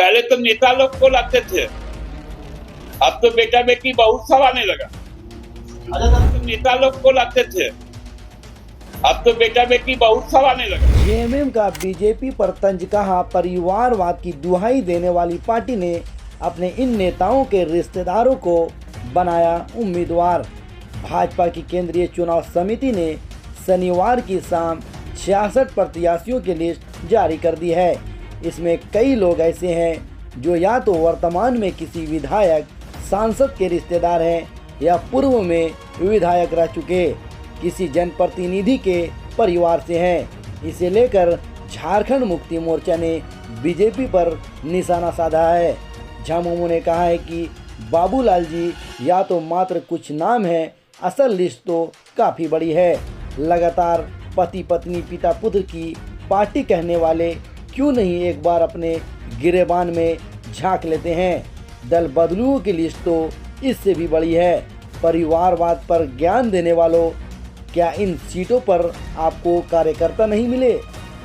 पहले तो नेता लोग को लाते थे, अब तो बेटा बेटी बहुत सब आने लगा। तो नेता लोग को लाते थे, अब तो बेटा बेटी बहुत सब आने लगा। जेएमएम का बीजेपी पर तंज कहा। परिवारवाद की दुहाई देने वाली पार्टी ने अपने इन नेताओं के रिश्तेदारों को बनाया उम्मीदवार। भाजपा की केंद्रीय चुनाव समिति ने शनिवार की शाम 66 प्रत्याशियों की लिस्ट जारी कर दी है। इसमें कई लोग ऐसे हैं जो या तो वर्तमान में किसी विधायक सांसद के रिश्तेदार हैं या पूर्व में विधायक रह चुके किसी जनप्रतिनिधि के परिवार से हैं। इसे लेकर झारखंड मुक्ति मोर्चा ने बीजेपी पर निशाना साधा है। झामुमो ने कहा है कि बाबूलाल जी या तो मात्र कुछ नाम है, असल लिस्ट तो काफ़ी बड़ी है। लगातार पति पत्नी पिता पुत्र की पार्टी कहने वाले क्यों नहीं एक बार अपने गिरेबान में झांक लेते हैं। दल बदलुओं की लिस्ट तो इससे भी बड़ी है। परिवारवाद पर ज्ञान देने वालों, क्या इन सीटों पर आपको कार्यकर्ता नहीं मिले?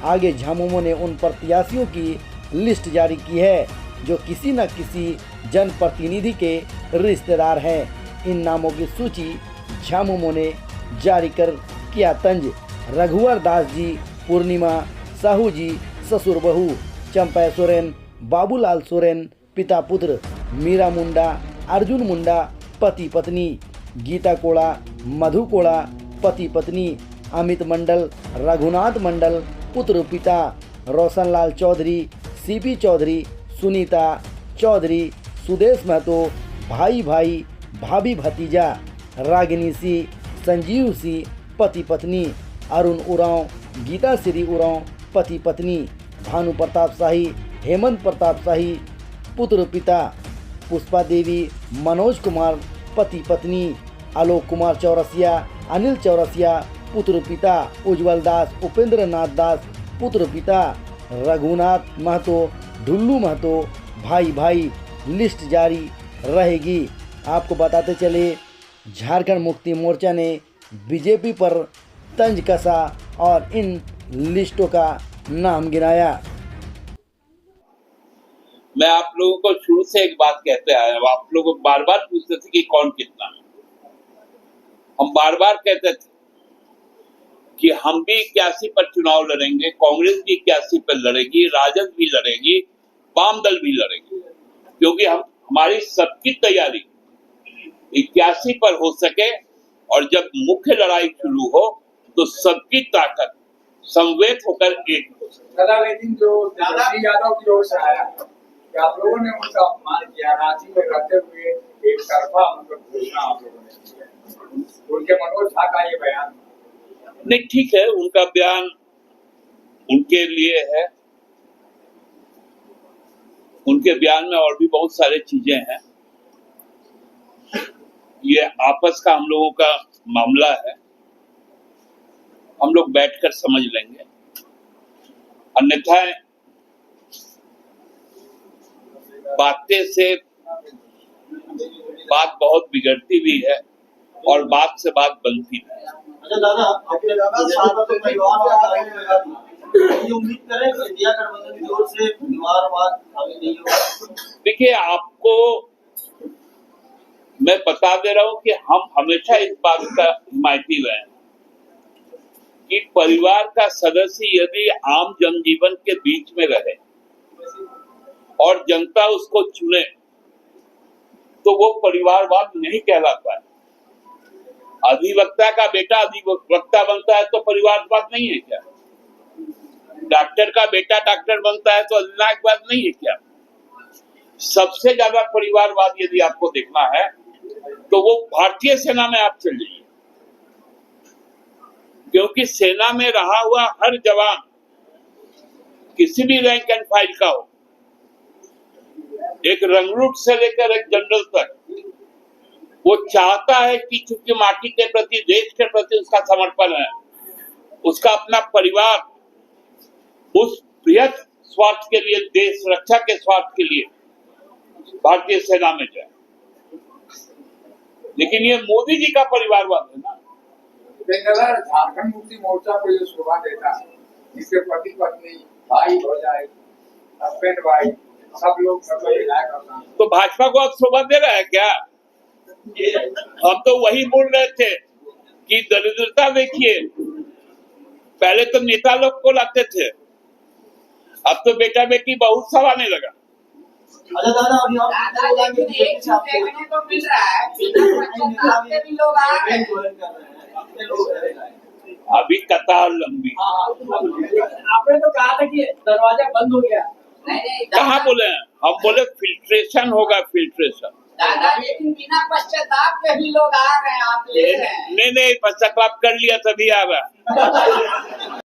आगे झामुमो ने उन प्रत्याशियों की लिस्ट जारी की है जो किसी न किसी जनप्रतिनिधि के रिश्तेदार हैं। इन नामों की सूची झामुमो ने जारी कर किया तंज। रघुवर दास जी, पूर्णिमा साहू जी ससुर बहू, चंपा सोरेन, बाबूलाल सोरेन पिता पुत्र, मीरा मुंडा, अर्जुन मुंडा पति पत्नी, गीता कोड़ा, मधु कोड़ा पति पत्नी, अमित मंडल, रघुनाथ मंडल पुत्र पिता, रोशनलाल चौधरी, सीपी चौधरी, सुनीता चौधरी, सुदेश महतो भाई भाई भाभी भतीजा, रागिनी सी, संजीव सी पति पत्नी, अरुण उरांव, गीता श्री उरांव पति पत्नी, भानु प्रताप शाही, हेमंत प्रताप शाही पुत्र पिता, पुष्पा देवी, मनोज कुमार पति पत्नी, आलोक कुमार चौरसिया, अनिल चौरसिया पुत्र पिता, उज्जवल दास, उपेंद्र नाथ दास पुत्र पिता, रघुनाथ महतो, ढुल्लू महतो भाई भाई। लिस्ट जारी रहेगी। आपको बताते चले, झारखंड मुक्ति मोर्चा ने बीजेपी पर तंज कसा और इन लिस्टों का नाम गिनाया। मैं आप लोगों को शुरू से एक बात कहते आया हूं, आप लोग बार बार पूछते थे कि कौन कितना है। हम बार बार कहते थे कि हम भी 81 पर चुनाव लड़ेंगे, कांग्रेस भी 81 पर लड़ेगी, राजद भी लड़ेगी, वाम दल भी लड़ेगी, क्योंकि हमारी सबकी तैयारी 81 पर हो सके और जब मुख्य लड़ाई शुरू हो तो सबकी ताकत समवेत होकर एक हो सके। लेकिन जो तेजस्वी यादव की ओर से आया, आप लोगों ने उनका अपमान किया, रांची में रहते हुए एक तरफा उनका घोषणा आप लोगों ने किया। उनके मनोज झा का ये बयान नहीं, ठीक है, उनका बयान उनके लिए है। उनके बयान में और भी बहुत सारे चीजें हैं। ये आपस का हम लोगों का मामला है, हम लोग बैठकर समझ लेंगे। अन्यथा बातें से बात बहुत बिगड़ती भी है और बात से बात बनती भी है। अच्छा दादा, अपने तो परिवार उम्मीद करें कि इंडिया गठबंधन की ओर से परिवारवाद हावी नहीं होगा। देखिए, आपको मैं बता दे रहा हूं कि हम हमेशा इस बात का हिमायती रहे हैं कि परिवार का सदस्य यदि आम जनजीवन के बीच में रहे और जनता उसको चुने तो वो परिवारवाद नहीं कहलाता है। अधिवक्ता का बेटा अधिवक्ता बनता है तो परिवारवाद नहीं है क्या? डॉक्टर का बेटा डॉक्टर बनता है तो अधिनायकवाद नहीं है क्या? सबसे ज्यादा परिवारवाद यदि आपको देखना है तो वो भारतीय सेना में आप चल जाइए, क्योंकि सेना में रहा हुआ हर जवान किसी भी रैंक एंड फाइल का हो, एक रंगरूट से लेकर एक जनरल तक, वो चाहता है कि चूंकि माटी के प्रति, देश के प्रति उसका समर्पण है, उसका अपना परिवार उस बृहद स्वार्थ के लिए, देश रक्षा के स्वार्थ के लिए भारतीय सेना में जाए। लेकिन ये मोदी जी का परिवारवाद है ना। झारखंड मुक्ति मोर्चा को ये शोभा देता है, जिसके पति पत्नी, भाई भौजाई, हस्बैंड वाइफ सब लोग सब विधायक अपना तो भाजपा को अब शोभा दे रहा है क्या? हम तो वही बोल रहे थे कि दरिद्रता देखिए, पहले तो नेता लोग को लाते थे, अब तो बेटा बेटी बहुत सब आने लगा। अच्छा दादा, अभी आप दादा लेकिन एक चीज देखने को मिल रहा है, बिना पक्षपात के भी लोग आ रहे हैं। ज्वाइन कर रहे हैं, अपने लोग रह रहे हैं। अभी कतार लंबी। आपने तो कहा था कि दरवाजा बंद हो गया। नहीं कहाँ बोले हैं? हम बोले फिल्ट्रेशन होगा, फिल्ट्रेशन। दादा लेकिन बिना पश्चाताप के भी लोग आ रहे हैं, आप ले रहे हैं। नहीं, पश्चाताप कर लिया तभी आ रहा है।